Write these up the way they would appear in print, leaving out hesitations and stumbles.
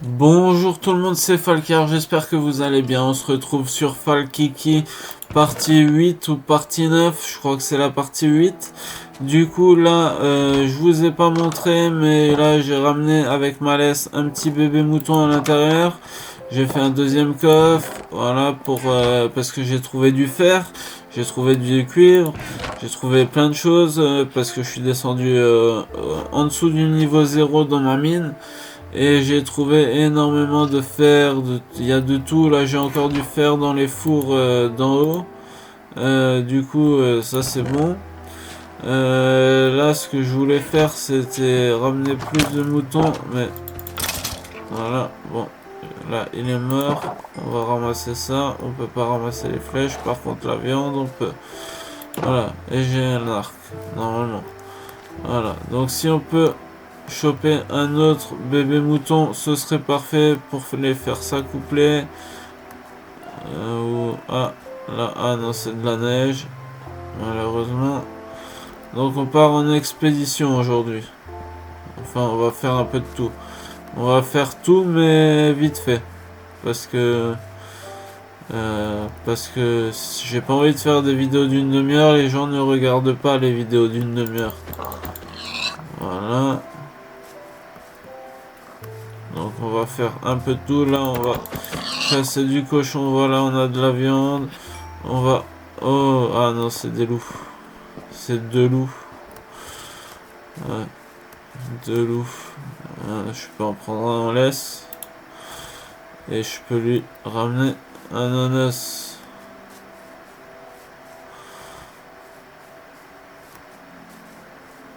Bonjour tout le monde, c'est Falcar, j'espère que vous allez bien. On se retrouve sur Falkiki, partie 8 ou partie 9, je crois que c'est la partie 8. Du coup là, je vous ai pas montré, mais là j'ai ramené avec ma laisse un petit bébé mouton à l'intérieur. J'ai fait un deuxième coffre, voilà, parce que j'ai trouvé du fer, j'ai trouvé du cuivre, j'ai trouvé plein de choses, parce que je suis descendu en dessous du niveau 0 dans ma mine. Et j'ai trouvé énormément de fer, il y a de tout. Là j'ai encore du fer dans les fours d'en haut. Du coup ça c'est bon. Là ce que je voulais faire c'était ramener plus de moutons. Mais voilà, bon. Là il est mort. On va ramasser ça. On peut pas ramasser les flèches. Par contre la viande on peut. Voilà. Et j'ai un arc. Normalement. Voilà. Donc si on peut choper un autre bébé mouton, ce serait parfait pour les faire s'accoupler. Ah, là, ah non, c'est de la neige, malheureusement. Donc on part en expédition aujourd'hui. Enfin, on va faire un peu de tout. On va faire tout, mais vite fait. Parce que... j'ai pas envie de faire des vidéos d'une demi-heure. Les gens ne regardent pas les vidéos d'une demi-heure. Voilà. Donc on va faire un peu de tout. Là on va chasser du cochon. Voilà, on a de la viande. On va... Oh, ah non, c'est des loups. C'est deux loups. Ouais, deux loups. Je peux en prendre un en laisse. Et je peux lui ramener un ananas.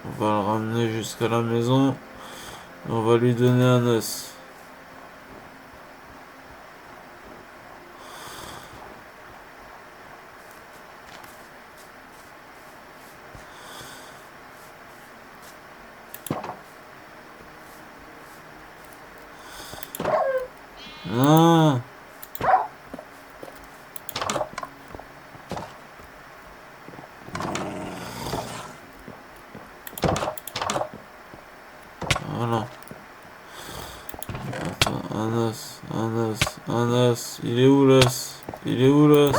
On va le ramener jusqu'à la maison. On va lui donner un os. Non. Voilà. Attends, un os, un os, un os. Il est où l'os? Il est où l'os?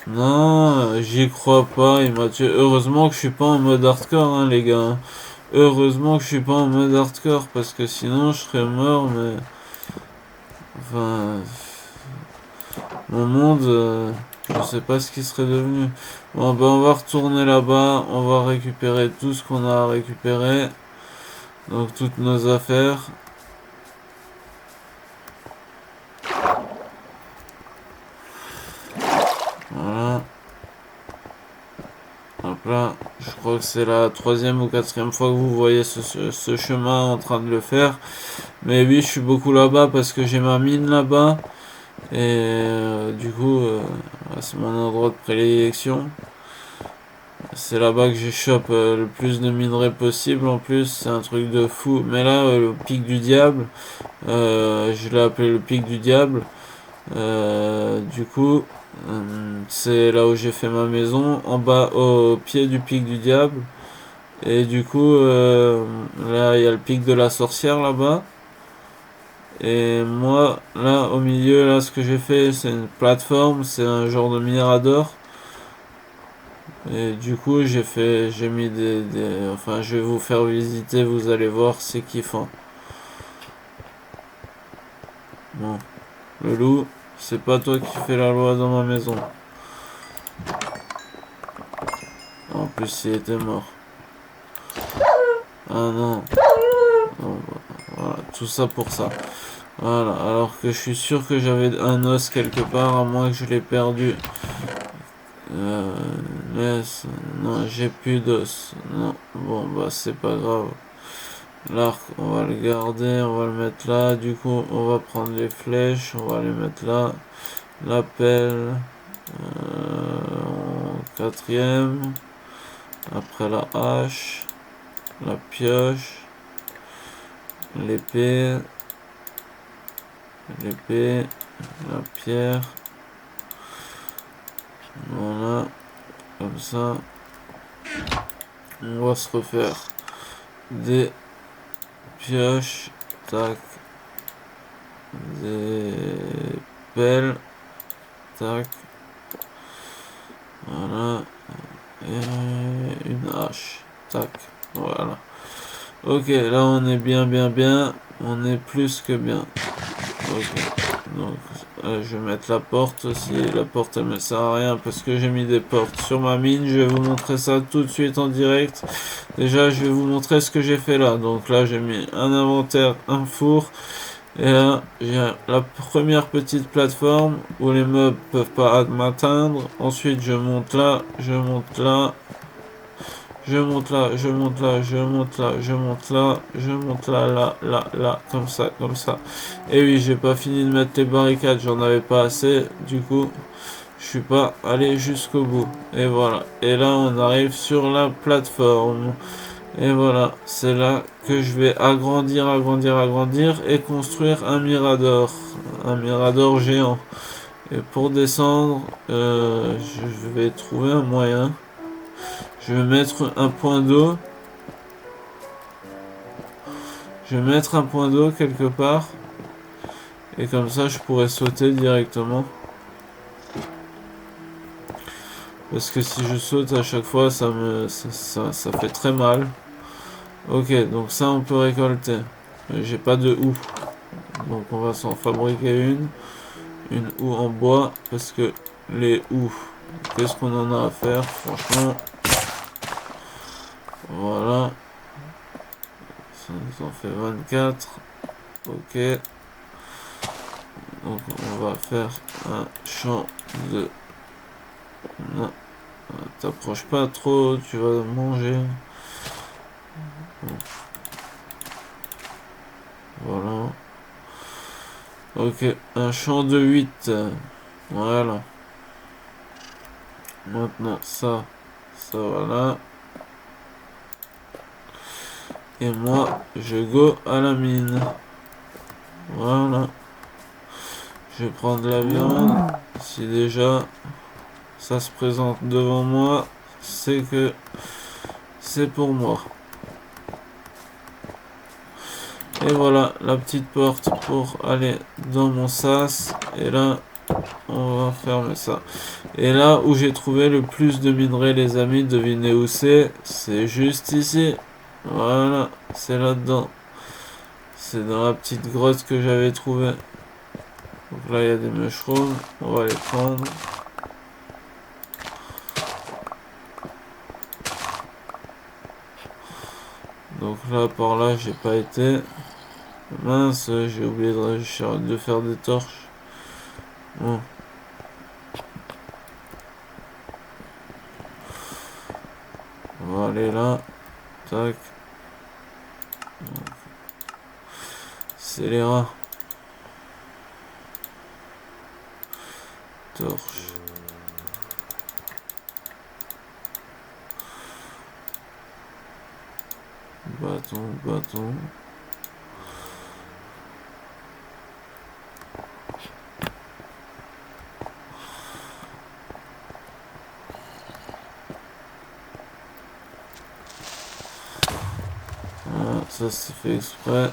Non, j'y crois pas, il m'a tué. Heureusement que je suis pas en mode hardcore, hein, les gars. Heureusement que je suis pas en mode hardcore, parce que sinon je serais mort, mais... Enfin... Mon monde, je sais pas ce qui serait devenu. Bon, ben on va retourner là-bas, on va récupérer tout ce qu'on a à récupérer. Donc toutes nos affaires. Voilà. Hop là, je crois que c'est la troisième ou quatrième fois que vous voyez ce chemin en train de le faire. Mais oui, je suis beaucoup là-bas parce que j'ai ma mine là-bas. Et du coup, c'est mon endroit de prédilection. C'est là-bas que je chope le plus de minerais possible. En plus, c'est un truc de fou. Mais là, le pic du diable, je l'ai appelé le pic du diable. Du coup, c'est là où j'ai fait ma maison, en bas au pied du pic du diable. Et du coup, là, il y a le pic de la sorcière là-bas. Et moi, là, au milieu, là, ce que j'ai fait, c'est une plateforme, c'est un genre de mirador. Et du coup, j'ai mis enfin, je vais vous faire visiter, vous allez voir, c'est kiffant. Bon, le loup, c'est pas toi qui fais la loi dans ma maison. En plus, il était mort. Ah non. Bon, voilà, tout ça pour ça. Voilà, alors que je suis sûr que j'avais un os quelque part, à moins que je l'ai perdu. Laisse. Non, j'ai plus d'os. Non, bon, bah c'est pas grave. L'arc, on va le garder, on va le mettre là. Du coup, on va prendre les flèches, on va les mettre là. La pelle, en quatrième. Après la hache, la pioche, l'épée, la pierre. Voilà, comme ça. On va se refaire des pioches. Tac. Des pelles. Tac. Voilà. Et une hache. Tac. Voilà. Ok, là on est bien. On est plus que bien. Ok. Donc, je vais mettre la porte aussi. La porte, elle me sert à rien parce que j'ai mis des portes sur ma mine. Je vais vous montrer ça tout de suite en direct. Déjà, je vais vous montrer ce que j'ai fait là. Donc là, j'ai mis un inventaire, un four. Et là, j'ai la première petite plateforme où les mobs peuvent pas m'atteindre. Ensuite, je monte là, je monte là. Je monte là, je monte là, je monte là, je monte là, je monte là, comme ça. Et oui, j'ai pas fini de mettre les barricades, j'en avais pas assez, du coup, je suis pas allé jusqu'au bout. Et voilà. Et là, on arrive sur la plateforme. Et voilà, c'est là que je vais agrandir et construire un mirador géant. Et pour descendre, je vais trouver un moyen. Je vais mettre un point d'eau. Je vais mettre un point d'eau quelque part. Et comme ça, je pourrais sauter directement. Parce que si je saute à chaque fois, ça fait très mal. Ok, donc ça, on peut récolter. J'ai pas de houe. Donc on va s'en fabriquer une. Une houe en bois. Parce que les houes, qu'est-ce qu'on en a à faire, franchement. Voilà. Ça nous en fait 24. Ok. Donc on va faire un champ de... Non, t'approches pas trop, tu vas manger. Voilà. Ok, un champ de 8. Voilà. Maintenant ça voilà. Et moi, je go à la mine. Voilà. Je vais prendre la viande. Si déjà ça se présente devant moi, c'est que c'est pour moi. Et voilà la petite porte pour aller dans mon sas. Et là, on va fermer ça. Et là où j'ai trouvé le plus de minerais, les amis, devinez où c'est? C'est juste ici. Voilà, c'est là-dedans. C'est dans la petite grotte que j'avais trouvée. Donc là, il y a des mushrooms. On va les prendre. Donc là, par là, j'ai pas été. Mince, j'ai oublié de faire des torches. Bon. On va aller là. Tac. C'est les rats. Torche. Bâton. Voilà, ça c'est fait exprès.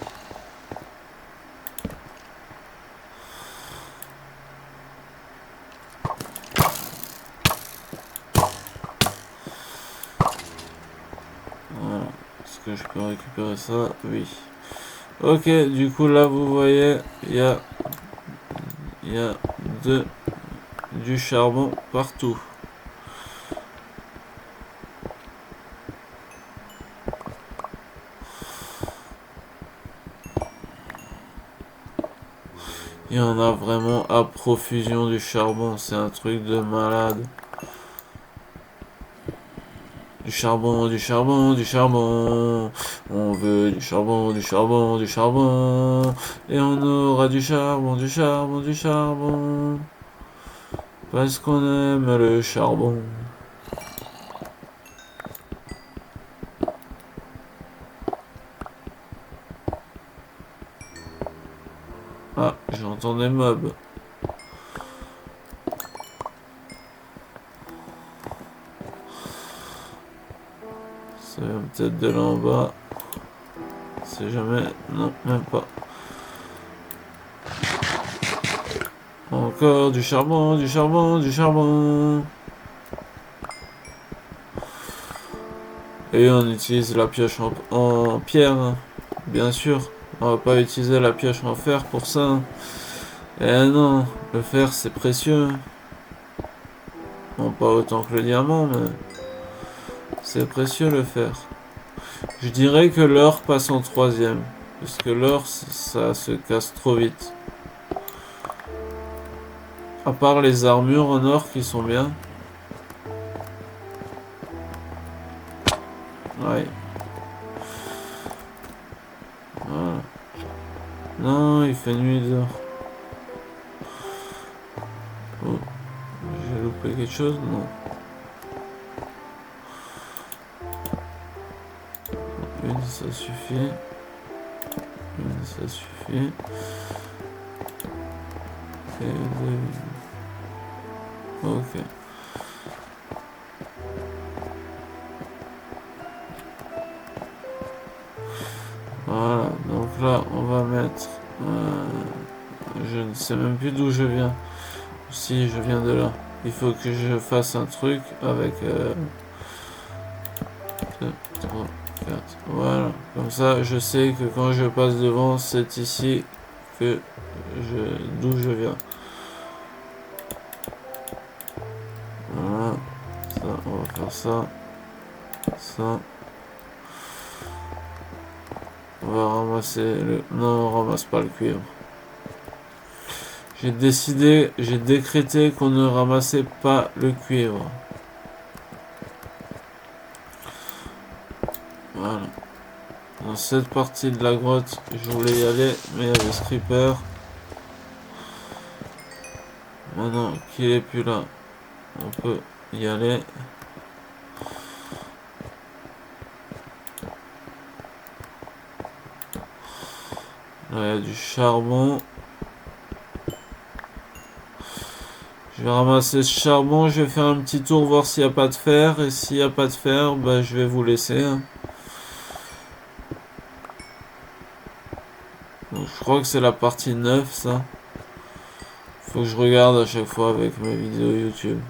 Voilà. Est-ce que je peux récupérer ça? Oui. Ok, du coup là vous voyez, il y a du charbon partout. Il y en a vraiment à profusion du charbon, c'est un truc de malade. Du charbon. On veut du charbon. Et on aura du charbon. Parce qu'on aime le charbon. Ah, j'entends des mobs. Ça vient peut-être de là en bas. C'est jamais... Non, même pas. Encore du charbon, du charbon, du charbon. Et on utilise la pioche en pierre, hein. Bien sûr. On va pas utiliser la pioche en fer pour ça. Eh non, le fer c'est précieux. Bon, pas autant que le diamant, mais c'est précieux le fer. Je dirais que l'or passe en troisième. Parce que l'or, ça se casse trop vite. À part les armures en or qui sont bien. Ouais. Voilà. Non, il fait nuit dehors. Oh, j'ai loupé quelque chose? Non. Une, ça suffit. Une, ça suffit. Et deux. Ok. Voilà, donc là on va mettre... je ne sais même plus d'où je viens. Si je viens de là. Il faut que je fasse un truc avec... 2, 3, 4. Voilà. Comme ça je sais que quand je passe devant, c'est ici que d'où je viens. Voilà. Ça, on va faire ça. Ça. On va ramasser le... Non, on ramasse pas le cuivre. J'ai décidé, j'ai décrété qu'on ne ramassait pas le cuivre. Voilà. Dans cette partie de la grotte, je voulais y aller, mais il y avait ce creeper. Maintenant qu'il est plus là, on peut y aller. Là, il y a du charbon. Je vais ramasser ce charbon, je vais faire un petit tour, voir s'il n'y a pas de fer. Et s'il n'y a pas de fer, bah, je vais vous laisser. Hein. Donc, je crois que c'est la partie 9, ça. Faut que je regarde à chaque fois avec mes vidéos YouTube.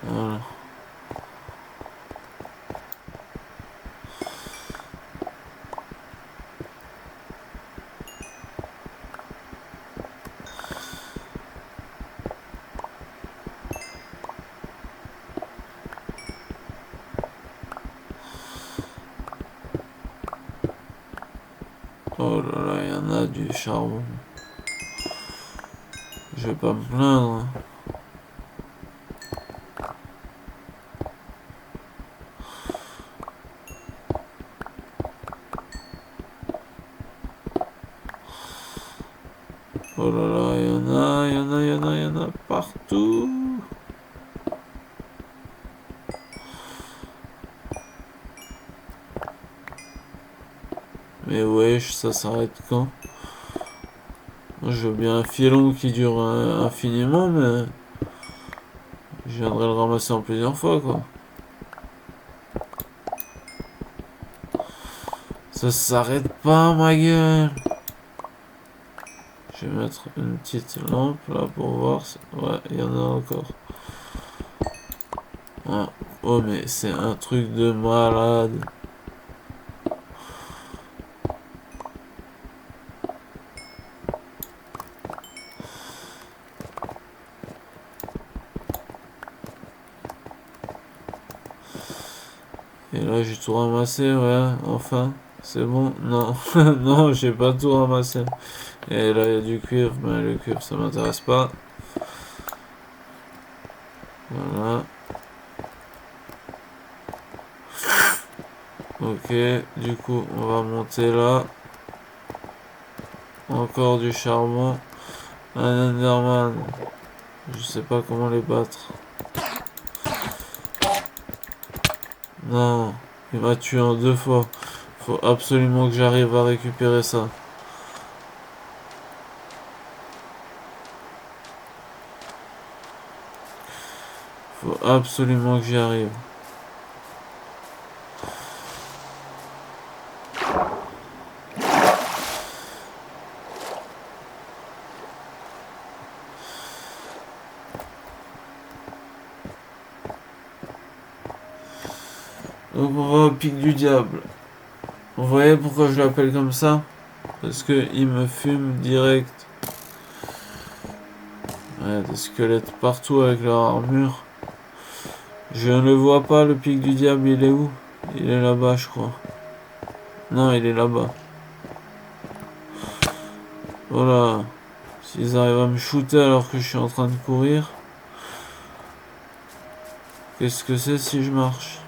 Voilà. Oh là là, il y en a du charbon. Je vais pas me plaindre. Hein. Oh là là, il y en a, il y en a, il y en a, il y en a partout. Mais wesh, ça s'arrête quand? Moi, je veux bien un filon qui dure infiniment, mais je viendrai le ramasser en plusieurs fois, quoi. Ça s'arrête pas, ma gueule. Je vais mettre une petite lampe là pour voir. Ouais, il y en a encore. Ah. Oh, mais c'est un truc de malade. Et là, j'ai tout ramassé, ouais, enfin. C'est bon? Non, non, j'ai pas tout ramassé. Et là, il y a du cuivre, mais le cuivre, ça m'intéresse pas. Voilà. Ok, du coup, on va monter là. Encore du charbon. Un Enderman. Je sais pas comment les battre. Non, il m'a tué en 2 fois. Faut absolument que j'arrive à récupérer ça. Faut absolument que j'y arrive. Donc on va au pic du diable. Vous voyez pourquoi je l'appelle comme ça? Parce que il me fume direct. Ouais, des squelettes partout avec leur armure. Je ne le vois pas, le pic du diable, il est où? Il est là-bas, je crois. Non, il est là-bas. Voilà. S'ils arrivent à me shooter alors que je suis en train de courir. Qu'est-ce que c'est si je marche?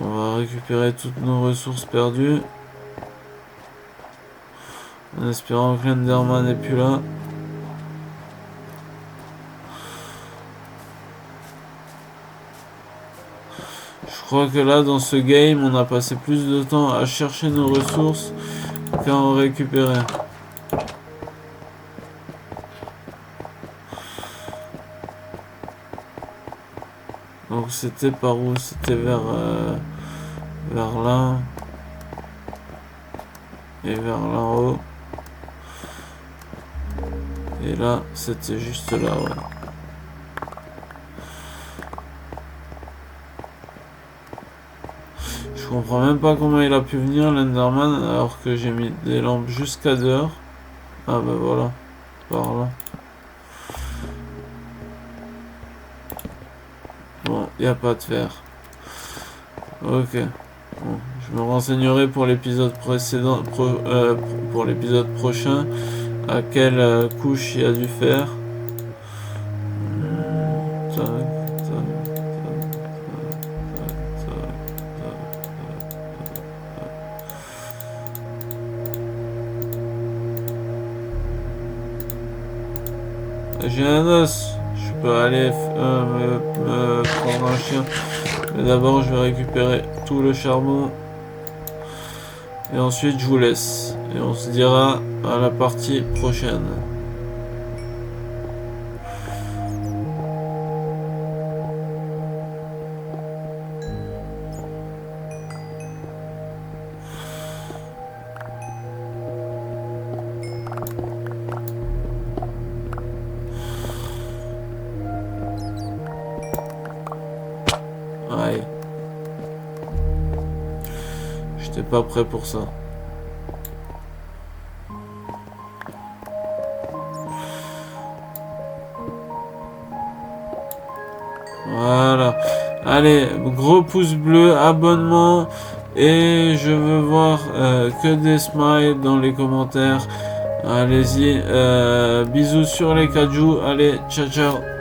On va récupérer toutes nos ressources perdues. En espérant que l'Enderman n'est plus là. Je crois que là, dans ce game, on a passé plus de temps à chercher nos ressources qu'à en récupérer. Donc c'était par où? C'était vers là. Et vers là-haut. Et là, c'était juste là, ouais. Je comprends même pas comment il a pu venir, l'Enderman, alors que j'ai mis des lampes jusqu'à dehors. Ah bah voilà, par là. Bon, il n'y a pas de fer. Ok. Bon, je me renseignerai pour l'épisode précédent, pour l'épisode prochain, à quelle couche il y a du fer. J'ai un os, je peux aller me prendre un chien. Mais d'abord, je vais récupérer tout le charbon. Et ensuite, je vous laisse. Et on se dira à la partie prochaine. Aïe. J'étais pas prêt pour ça. Voilà. Allez, gros pouce bleu, abonnement. Et je veux voir que des smiles dans les commentaires. Allez-y. Bisous sur les cajous. Allez, ciao ciao.